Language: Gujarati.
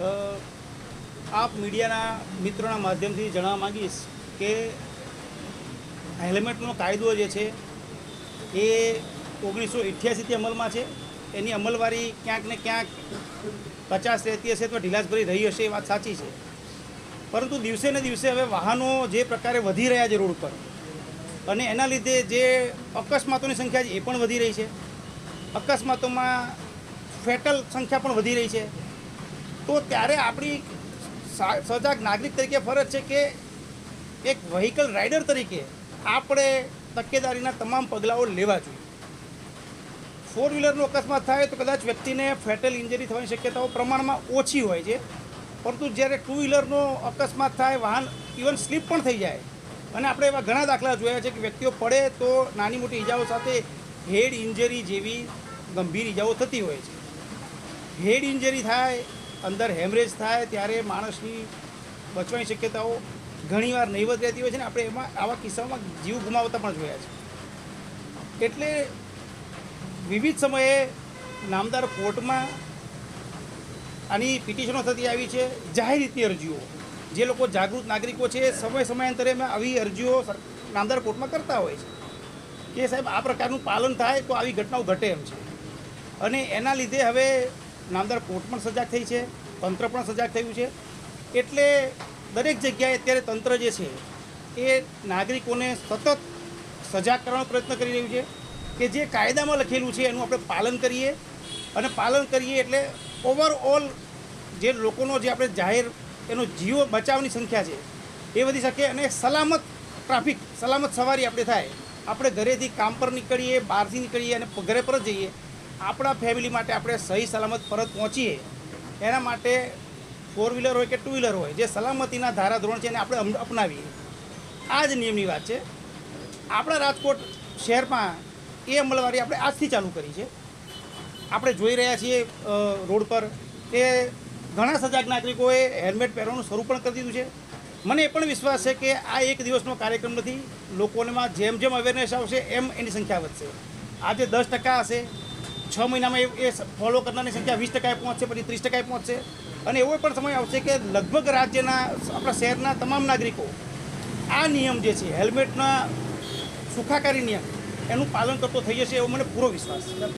આપ મીડિયાના મિત્રોના માધ્યમથી જણાવવા માગીશ કે હેલ્મેટનો કાયદો જે છે એ 1988થી અમલમાં છે. એની અમલવારી ક્યાંક ને ક્યાંક 50 રહેતી હશે અથવા ઢીલાસભરી રહી હશે, એ વાત સાચી છે. પરંતુ દિવસે ને દિવસે હવે વાહનો જે પ્રકારે વધી રહ્યા છે રોડ પર, અને એના લીધે જે અકસ્માતોની સંખ્યા છે એ પણ વધી રહી છે. અકસ્માતોમાં ફેટલ સંખ્યા પણ વધી રહી છે. તો ત્યારે આપણી સજાગ નાગરિક તરીકે ફરજ છે કે એક વ્હીકલ રાઇડર તરીકે આપણે તકેદારીના તમામ પગલાઓ લેવા જોઈએ. 4 વ્હીલરનો અકસ્માત થાય તો કદાચ વ્યક્તિને ફેટલ ઇન્જરી થવાની શક્યતાઓ પ્રમાણમાં ઓછી હોય છે. પરંતુ જ્યારે 2 વ્હીલરનો અકસ્માત થાય, વાહન ઇવન સ્લીપ પણ થઈ જાય, અને આપણે એવા ઘણા દાખલા જોયા છે કે વ્યક્તિઓ પડે તો નાની મોટી ઈજાઓ સાથે હેડ ઇન્જરી જેવી ગંભીર ઈજાઓ થતી હોય છે. હેડ ઇન્જરી થાય, અંદર હેમરેજ થાય, ત્યારે માણસની બચવાની શક્યતાઓ ઘણીવાર નહીવત રહેતી હોય છે ને આપણે એમાં આવા કિસ્સાઓમાં જીવ ગુમાવતા પણ જોયા છે. એટલે વિવિધ સમયે નામદાર કોર્ટમાં આની પિટિશનો થતી આવી છે. જાહેર રીતની અરજીઓ જે લોકો જાગૃત નાગરિકો છે સમયાંતરે આવી અરજીઓ નામદાર કોર્ટમાં કરતા હોય છે કે સાહેબ આ પ્રકારનું પાલન થાય તો આવી ઘટનાઓ ઘટે એમ છે. અને એના લીધે હવે નામદાર કોર્ટ પણ સજાગ થઈ છે, તંત્ર પણ સજાગ થયું છે. એટલે દરેક જગ્યાએ અત્યારે તંત્ર જે છે એ નાગરિકોને સતત સજાગ કરવાનો પ્રયત્ન કરી રહ્યું છે કે જે કાયદામાં લખેલું છે એનું આપણે પાલન કરીએ, અને પાલન કરીએ એટલે ઓવરઓલ જે લોકોનો જે આપણે જાહેર એનો જીવ બચાવની સંખ્યા છે એ વધી શકે, અને સલામત ટ્રાફિક, સલામત સવારી આપણે થાય. આપણે ઘરેથી કામ પર નીકળીએ, બહારથી નીકળીએ અને ઘરે પરત જઈએ, આપણા ફેમિલી માટે આપણે સહી સલામત પરત પહોંચીએ, એના માટે 4 વ્હીલર હોય કે 2 વ્હીલર હોય, જે સલામતીના ધારાધોરણ છે એને આપણે અપનાવીએ. આ જ નિયમની વાત છે. આપણા રાજકોટ શહેરમાં એ અમલવારી આપણે આજથી ચાલુ કરી છે. આપણે જોઈ રહ્યા છીએ રોડ પર કે ઘણા સજાગ નાગરિકોએ હેલ્મેટ પહેરવાનું શરૂ પણ કરી દીધું છે. મને એ પણ વિશ્વાસ છે કે આ એક દિવસનો કાર્યક્રમ નથી. લોકોમાં જેમ જેમ અવેરનેસ આવશે એમ એની સંખ્યા વધશે. આજે 10% હશે, 6 મહિનામાં એ ફોલો કરનારની સંખ્યા 20% પહોંચશે, પછી 30% પહોંચશે. અને એવો પણ સમય આવશે કે લગભગ રાજ્યના, આપણા શહેરના તમામ નાગરિકો આ નિયમ જે છે હેલ્મેટના સુખાકારી નિયમ એનું પાલન કરતો થઈ જશે, એવો મને પૂરો વિશ્વાસ છે.